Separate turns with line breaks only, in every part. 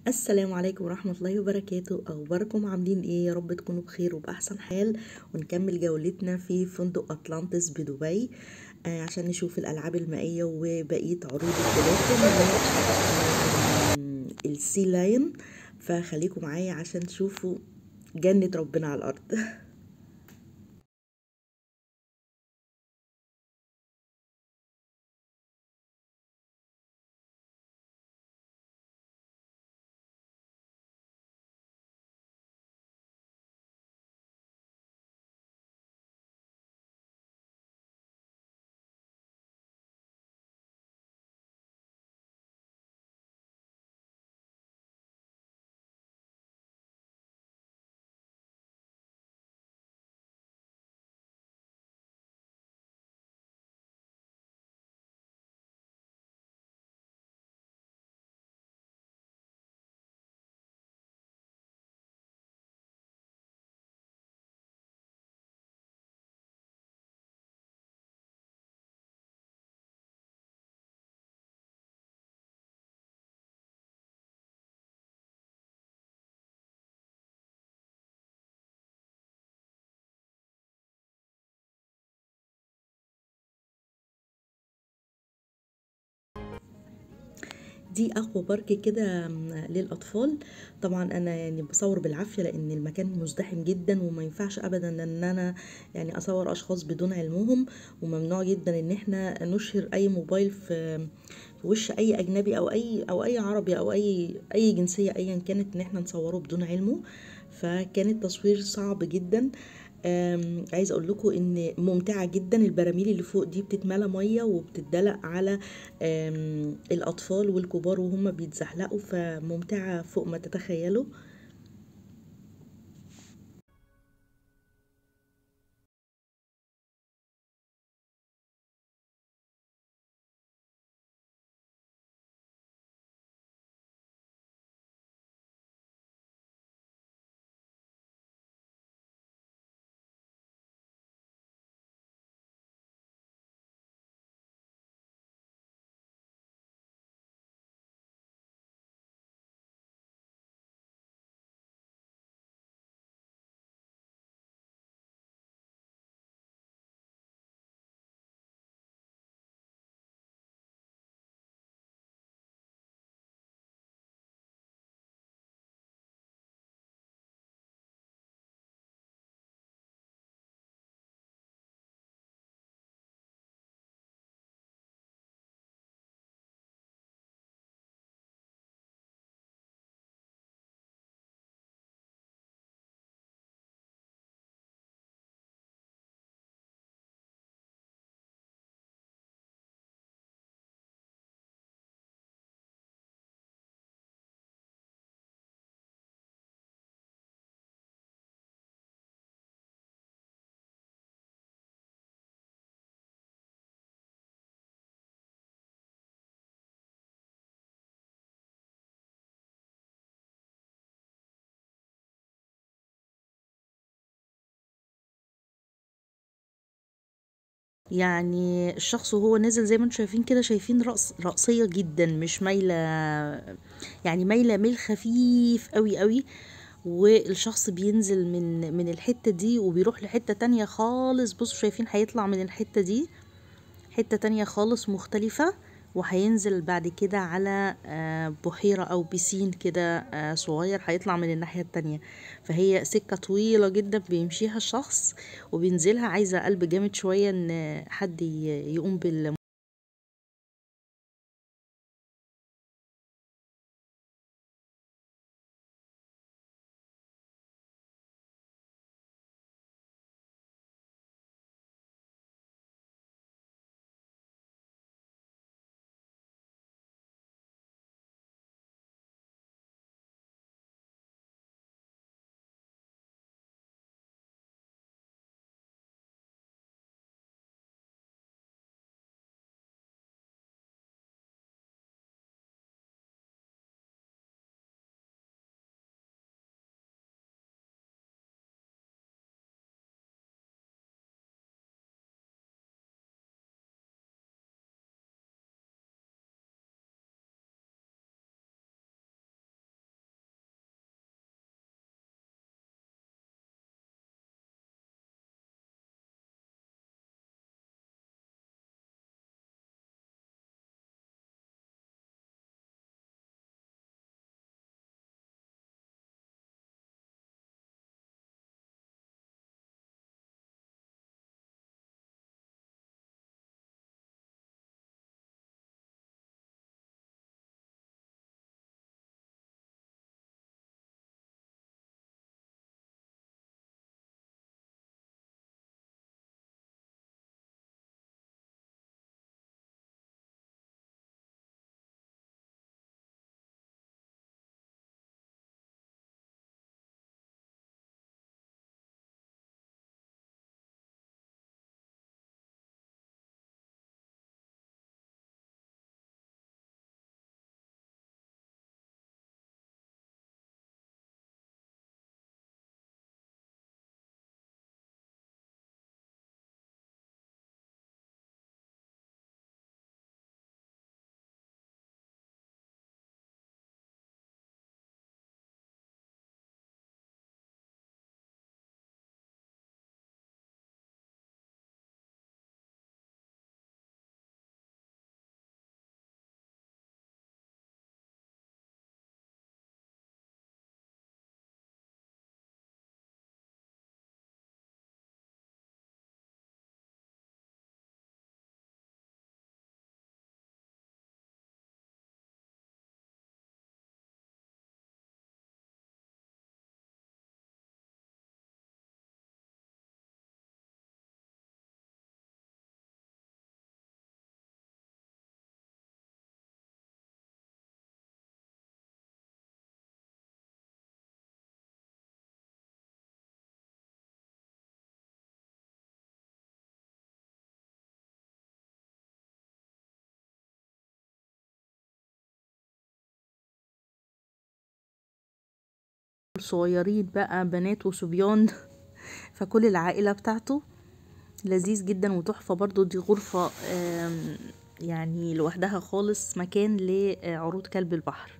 السلام عليكم ورحمة الله وبركاته. أخباركم عاملين إيه؟ يا رب تكونوا بخير وبأحسن حال، ونكمل جولتنا في فندق أطلانتس بدبي عشان نشوف الألعاب المائية وبقية عروض الدلافين والسي لاين. فخليكم معايا عشان تشوفوا جنة ربنا على الأرض. دي اقوى بارك كده للاطفال. طبعا انا يعني بصور بالعافيه لان المكان مزدحم جدا، وما ينفعش ابدا ان انا يعني اصور اشخاص بدون علمهم، وممنوع جدا ان احنا نشهر اي موبايل في وش اي اجنبي او اي عربي او اي جنسيه ايا كانت، ان احنا نصوره بدون علمه. فكان التصوير صعب جدا. عايزه اقول لكم ان ممتعه جدا. البراميل اللي فوق دي بتتملى ميه وبتدلق على الاطفال والكبار وهم بيتزحلقوا، فممتعه فوق ما تتخيلوا. يعني الشخص وهو نازل زي ما انتم شايفين كده، شايفين رأسية جدا، مش مايلة، يعني مايلة ميل خفيف قوي قوي. والشخص بينزل من الحتة دي وبيروح لحتة تانية خالص. بصوا شايفين هيطلع من الحتة دي حتة تانية خالص مختلفة، وهينزل بعد كده على بحيرة أو بيسين كده صغير، هيطلع من الناحية التانية. فهي سكة طويلة جدا بيمشيها الشخص وبينزلها، عايزة قلب جامد شوية إن حد يقوم صغيرين بقى، بنات وصبيان فكل العائلة بتاعته. لذيذ جدا وتحفة برضو. دي غرفة يعني لوحدها خالص، مكان لعروض كلب البحر.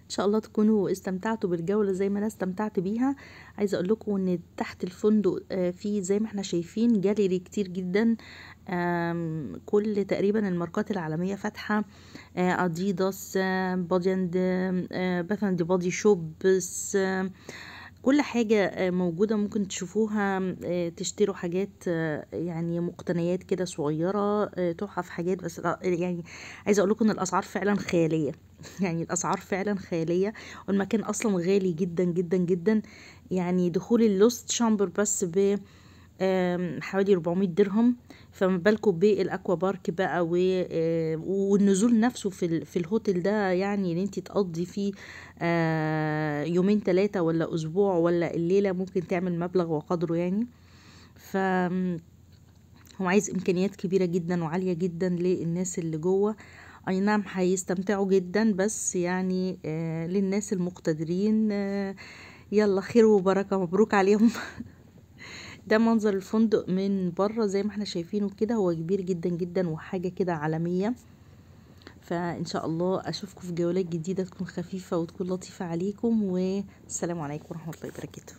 ان شاء الله تكونوا استمتعتوا بالجولة زي ما انا استمتعت بيها. عايزة اقول لكم ان تحت الفندق في زي ما احنا شايفين جاليري كتير جدا، كل تقريبا الماركات العالمية فاتحة، اديداس، بودي اند باث اند بودي شوب، كل حاجة موجودة ممكن تشوفوها، تشتروا حاجات، يعني مقتنيات كده صغيرة، تحف حاجات. بس يعني عايزة اقول لكم ان الاسعار فعلا خيالية يعني الاسعار فعلا خيالية، والمكان اصلا غالي جدا جدا جدا. يعني دخول اللوست شامبر بس ب حوالي 400 درهم، فما بالكم بالاكوا بارك بقى والنزول نفسه في الهوتل ده، يعني ان انت تقضي فيه يومين 3 ولا اسبوع ولا الليلة، ممكن تعمل مبلغ وقدره يعني. ف هو عايز امكانيات كبيرة جدا وعالية جدا للناس اللي جوه. اي نعم هيستمتعوا جدا، بس يعني للناس المقتدرين يلا خير وبركة، مبروك عليهم. ده منظر الفندق من بره زي ما احنا شايفينه كده، هو كبير جدا جدا وحاجة كده عالمية. فان شاء الله اشوفكم في جولات جديدة تكون خفيفة وتكون لطيفة عليكم، والسلام عليكم ورحمة الله وبركاته.